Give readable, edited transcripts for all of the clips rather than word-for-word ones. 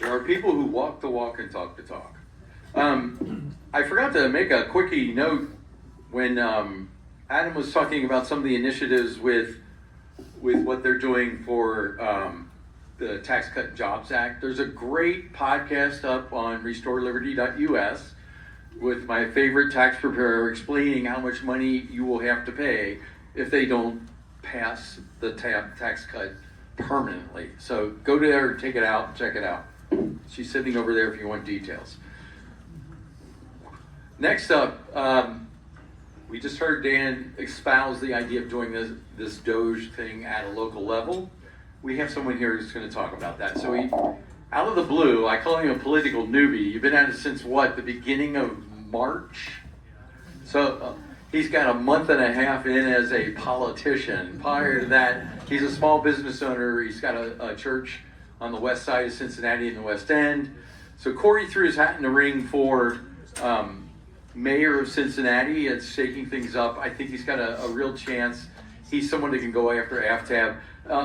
There are people who walk the walk and talk the talk. I forgot to make a quickie note when Adam was talking about some of the initiatives with what they're doing for the Tax Cut Jobs Act. There's a great podcast up on restoreliberty.us with my favorite tax preparer explaining how much money you will have to pay if they don't pass the tax cut permanently. So go there, take it out, check it out. She's sitting over there if you want details. Next up, we just heard Dan espouse the idea of doing this Doge thing at a local level. We have someone here who's going to talk about that. So he, out of the blue, I call him a political newbie. You've been at it since what, the beginning of March? So he's got a month and a half in as a politician. Prior to that, he's a small business owner. He's got a church on the west side of Cincinnati in the West End. So Cory threw his hat in the ring for mayor of Cincinnati. It's shaking things up. I think he's got a real chance. He's someone that can go after AFTAB.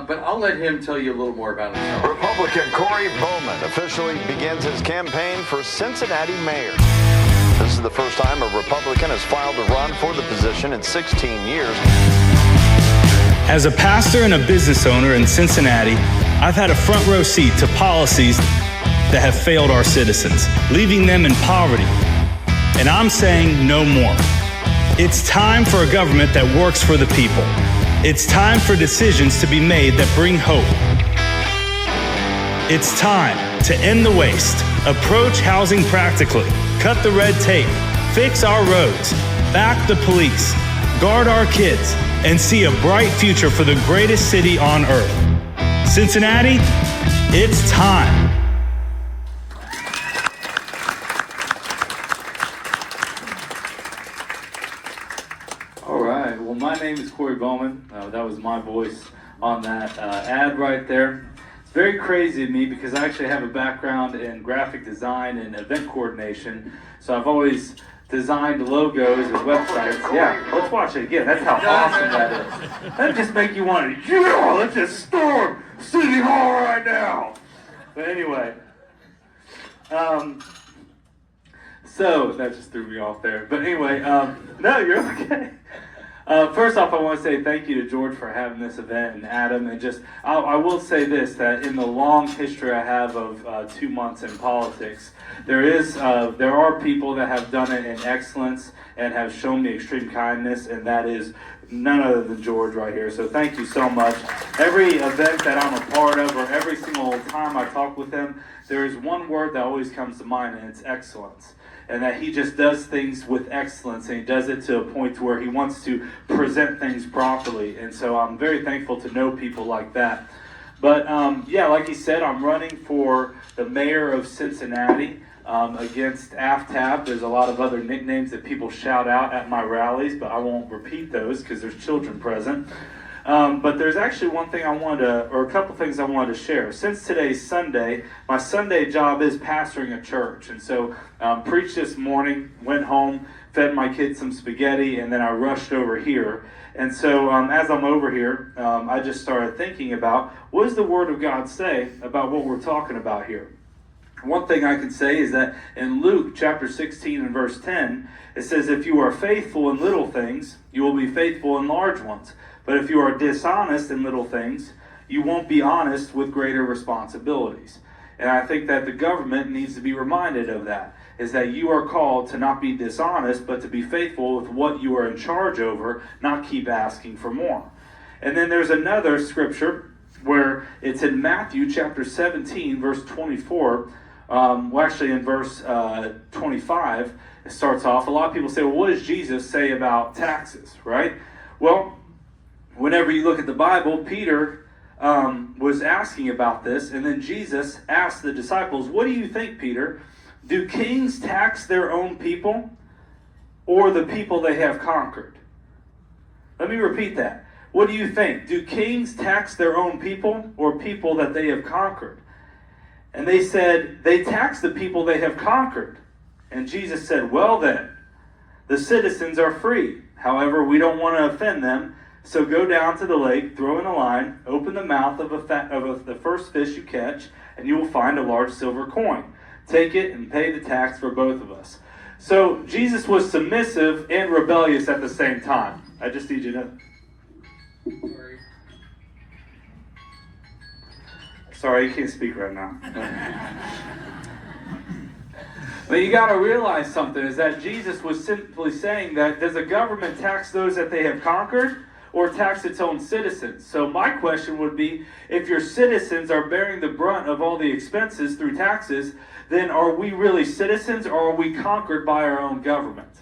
But I'll let him tell you a little more about himself. Republican Cory Bowman officially begins his campaign for Cincinnati mayor. This is the first time a Republican has filed to run for the position in 16 years. As a pastor and a business owner in Cincinnati, I've had a front row seat to policies that have failed our citizens, leaving them in poverty. And I'm saying no more. It's time for a government that works for the people. It's time for decisions to be made that bring hope. It's time to end the waste, approach housing practically, cut the red tape, fix our roads, back the police, guard our kids, and see a bright future for the greatest city on earth. Cincinnati, it's time. Well, my name is Cory Bowman. That was my voice on that ad right there. It's very crazy to me because I actually have a background in graphic design and event coordination. So I've always designed logos and websites. Yeah, let's watch it again. That's how awesome that is. That just make you want to, yeah, let's just storm City Hall right now. But anyway, so that just threw me off there. But anyway, no, you're okay. First off, I want to say thank you to George for having this event and Adam. And just, I will say this, that in the long history I have of 2 months in politics, there are people that have done it in excellence and have shown me extreme kindness, and that is none other than George right here. So thank you so much. Every event that I'm a part of, or every single time I talk with him, there is one word that always comes to mind, and it's excellence. And that he just does things with excellence, and he does it to a point where he wants to present things properly. And so I'm very thankful to know people like that. But yeah, like he said, I'm running for the mayor of Cincinnati against AFTAB. There's a lot of other nicknames that people shout out at my rallies, but I won't repeat those because there's children present. But there's actually one thing or a couple things I wanted to share. Since today's Sunday, my Sunday job is pastoring a church. And so preached this morning, went home, fed my kids some spaghetti, and then I rushed over here. And so as I'm over here, I just started thinking about, what does the Word of God say about what we're talking about here? One thing I can say is that in Luke chapter 16 and verse 10, it says, if you are faithful in little things, you will be faithful in large ones. But if you are dishonest in little things, you won't be honest with greater responsibilities. And I think that the government needs to be reminded of that, is that you are called to not be dishonest, but to be faithful with what you are in charge over, not keep asking for more. And then there's another scripture where it's in Matthew chapter 17, verse 24. Actually in verse 25, it starts off. A lot of people say, well, what does Jesus say about taxes, right? Well, whenever you look at the Bible, Peter was asking about this, and then Jesus asked the disciples, what do you think, Peter? Do kings tax their own people or the people they have conquered? Let me repeat that. What do you think? Do kings tax their own people or people that they have conquered? And they said, they tax the people they have conquered. And Jesus said, well then, the citizens are free. However, we don't want to offend them. So go down to the lake, throw in a line, open the mouth of the first fish you catch, and you will find a large silver coin. Take it and pay the tax for both of us. So Jesus was submissive and rebellious at the same time. I just need you to... Sorry, you can't speak right now. But you got to realize something, is that Jesus was simply saying that, does a government tax those that they have conquered or tax its own citizens? So my question would be, if your citizens are bearing the brunt of all the expenses through taxes, then are we really citizens, or are we conquered by our own government?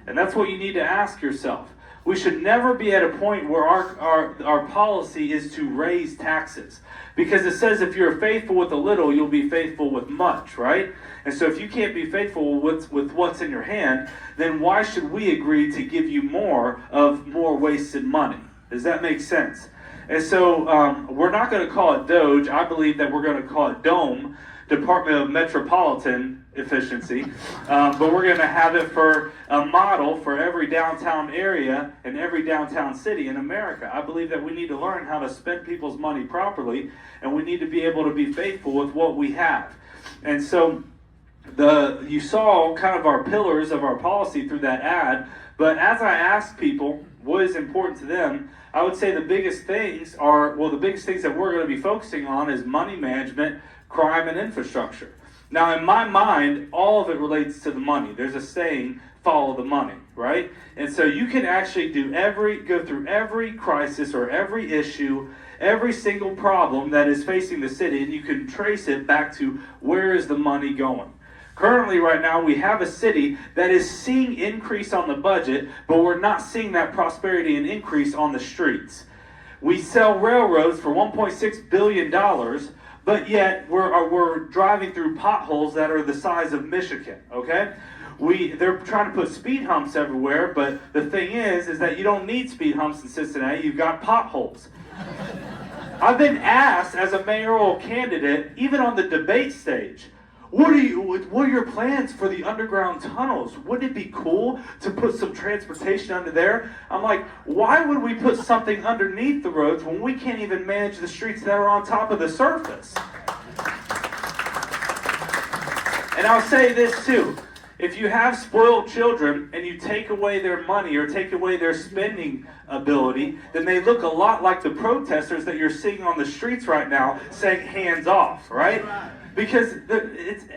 And that's what you need to ask yourself. We should never be at a point where our policy is to raise taxes. Because it says if you're faithful with a little, you'll be faithful with much, right? And so if you can't be faithful with what's in your hand, then why should we agree to give you more wasted money? Does that make sense? And so we're not going to call it Doge. I believe that we're going to call it DOME, Department of Metropolitan Efficiency, but we're going to have it for a model for every downtown area and every downtown city in America. I believe that we need to learn how to spend people's money properly, and we need to be able to be faithful with what we have. And so you saw kind of our pillars of our policy through that ad, but as I asked people what is important to them, I would say the biggest things that we're going to be focusing on is money management, crime, and infrastructure. Now, in my mind, all of it relates to the money. There's a saying, follow the money, right? And so you can actually go through every crisis or every issue, every single problem that is facing the city, and you can trace it back to where is the money going. Currently, right now, we have a city that is seeing increase on the budget, but we're not seeing that prosperity and increase on the streets. We sell railroads for $1.6 billion, but yet we're driving through potholes that are the size of Michigan, okay? They're trying to put speed humps everywhere, but the thing is that you don't need speed humps in Cincinnati, you've got potholes. I've been asked as a mayoral candidate, even on the debate stage, what are your plans for the underground tunnels? Wouldn't it be cool to put some transportation under there? I'm like, why would we put something underneath the roads when we can't even manage the streets that are on top of the surface? And I'll say this too. If you have spoiled children and you take away their money or take away their spending ability, then they look a lot like the protesters that you're seeing on the streets right now saying hands off, right? Because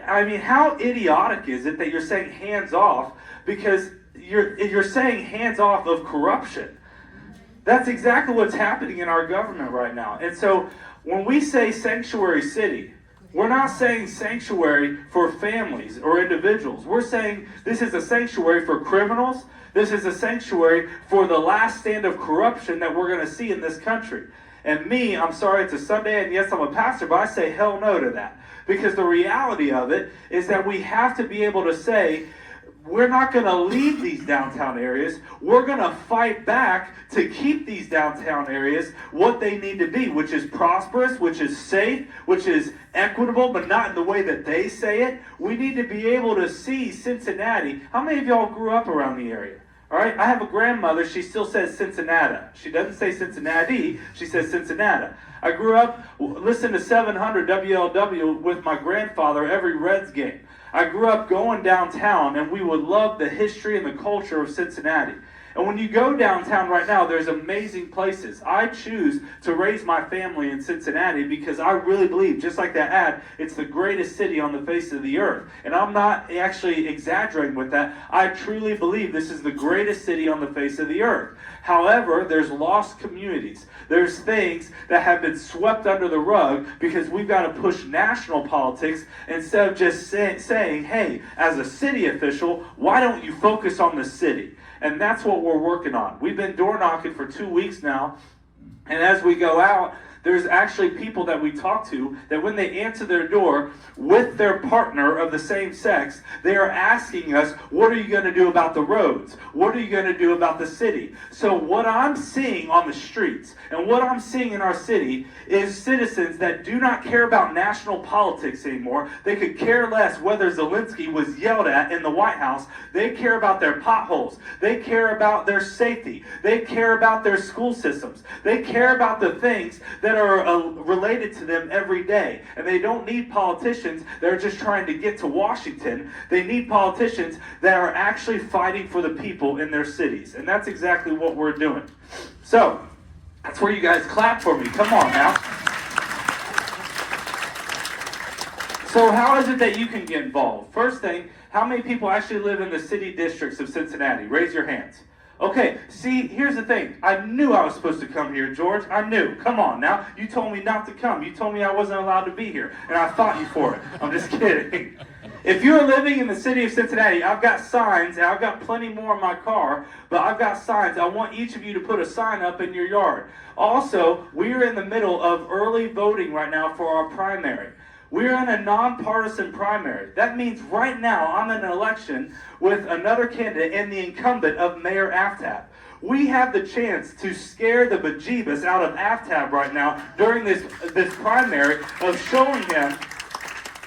how idiotic is it that you're saying hands off because you're saying hands off of corruption? That's exactly what's happening in our government right now. And so when we say sanctuary city, we're not saying sanctuary for families or individuals. We're saying this is a sanctuary for criminals. This is a sanctuary for the last stand of corruption that we're going to see in this country. And I'm sorry, it's a Sunday, and yes, I'm a pastor, but I say hell no to that. Because the reality of it is that we have to be able to say, we're not going to leave these downtown areas. We're going to fight back to keep these downtown areas what they need to be, which is prosperous, which is safe, which is equitable, but not in the way that they say it. We need to be able to see Cincinnati. How many of y'all grew up around the area? All right, I have a grandmother, she still says Cincinnati. She doesn't say Cincinnati, she says Cincinnati. I grew up listening to 700 WLW with my grandfather every Reds game. I grew up going downtown, and we would love the history and the culture of Cincinnati. And when you go downtown right now, there's amazing places. I choose to raise my family in Cincinnati because I really believe, just like that ad, it's the greatest city on the face of the earth. And I'm not actually exaggerating with that. I truly believe this is the greatest city on the face of the earth. However, there's lost communities. There's things that have been swept under the rug because we've got to push national politics instead of just saying, hey, as a city official, why don't you focus on the city? And that's what we're working on. We've been door knocking for 2 weeks now. And as we go out, there's actually people that we talk to that when they answer their door with their partner of the same sex, they are asking us, what are you going to do about the roads? What are you going to do about the city? So what I'm seeing on the streets and what I'm seeing in our city is citizens that do not care about national politics anymore. They could care less whether Zelensky was yelled at in the White House. They care about their potholes. They care about their safety. They care about their school systems. They care about the things that that are related to them every day. And they don't need politicians that are just trying to get to Washington. They need politicians that are actually fighting for the people in their cities. And that's exactly what we're doing. So, that's where you guys clap for me. Come on now. So how is it that you can get involved? First thing, how many people actually live in the city districts of Cincinnati? Raise your hands. Okay, see, here's the thing. I knew I was supposed to come here, George. I knew. Come on now. You told me not to come. You told me I wasn't allowed to be here. And I fought you for it. I'm just kidding. If you're living in the city of Cincinnati, I've got signs, and I've got plenty more in my car, but I've got signs. I want each of you to put a sign up in your yard. Also, we're in the middle of early voting right now for our primary. We're in a nonpartisan primary. That means right now I'm in an election with another candidate and the incumbent of Mayor Aftab. We have the chance to scare the bejeebus out of Aftab right now during this primary of showing him,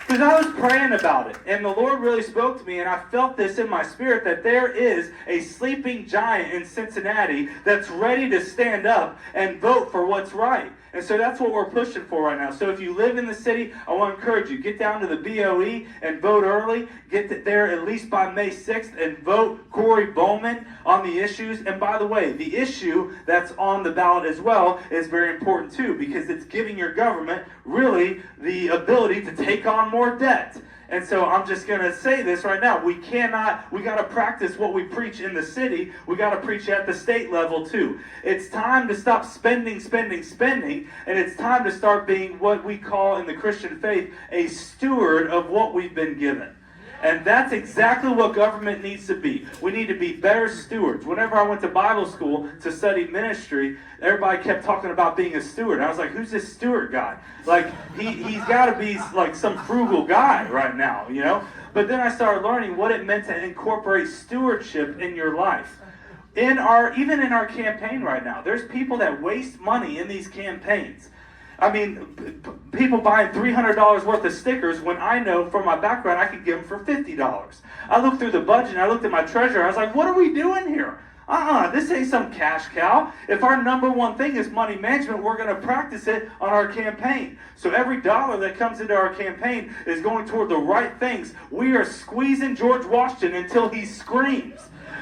because I was praying about it, and the Lord really spoke to me, and I felt this in my spirit, that there is a sleeping giant in Cincinnati that's ready to stand up and vote for what's right. And so that's what we're pushing for right now. So if you live in the city, I want to encourage you, get down to the BOE and vote early. Get there at least by May 6th and vote CoryBowman on the issues. And by the way, the issue that's on the ballot as well is very important too, because it's giving your government really the ability to take on more debt. And so I'm just going to say this right now. We got to practice what we preach in the city. We got to preach at the state level too. It's time to stop spending, and it's time to start being what we call in the Christian faith a steward of what we've been given. And that's exactly what government needs to be. We need to be better stewards. Whenever I went to Bible school to study ministry, everybody kept talking about being a steward. I was like, who's this steward guy? Like, he's got to be like some frugal guy right now, you know? But then I started learning what it meant to incorporate stewardship in your life. Even in our campaign right now, there's people that waste money in these campaigns. I mean, people buying $300 worth of stickers when I know from my background I could get them for $50. I looked through the budget and I looked at my treasurer. I was like, what are we doing here? This ain't some cash cow. If our number one thing is money management, we're going to practice it on our campaign. So every dollar that comes into our campaign is going toward the right things. We are squeezing George Washington until he screams,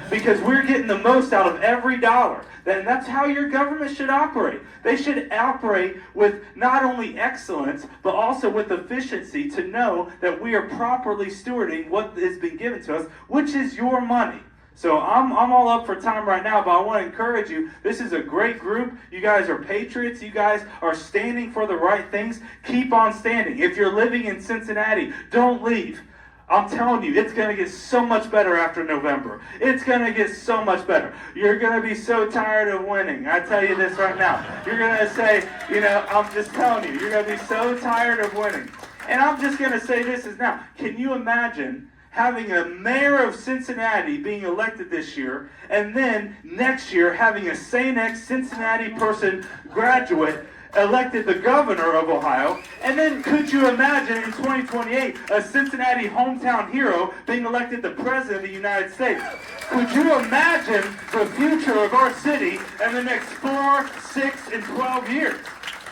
because we're getting the most out of every dollar. And that's how your government should operate. They should operate with not only excellence, but also with efficiency, to know that we are properly stewarding what has been given to us, which is your money. So I'm all up for time right now, but I want to encourage you. This is a great group. You guys are patriots. You guys are standing for the right things. Keep on standing. If you're living in Cincinnati, don't leave. I'm telling you, it's going to get so much better after November. It's going to get so much better. You're going to be so tired of winning. I tell you this right now. You're going to say, I'm just telling you, you're going to be so tired of winning. And I'm just going to say this is now. Can you imagine having a mayor of Cincinnati being elected this year, and then next year having a St. Cincinnati person graduate elected the governor of Ohio, and then could you imagine in 2028 a Cincinnati hometown hero being elected the president of the United States? Could you imagine the future of our city in the next 4, 6, and 12 years?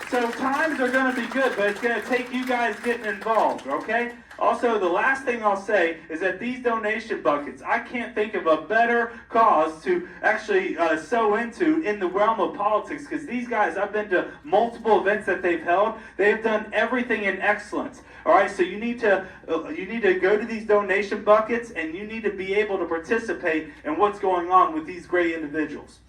So times are going to be good, but it's going to take you guys getting involved, okay? Also, the last thing I'll say is that these donation buckets, I can't think of a better cause to actually sow into in the realm of politics, because these guys, I've been to multiple events that they've held. They've done everything in excellence. All right, so you need to go to these donation buckets, and you need to be able to participate in what's going on with these great individuals.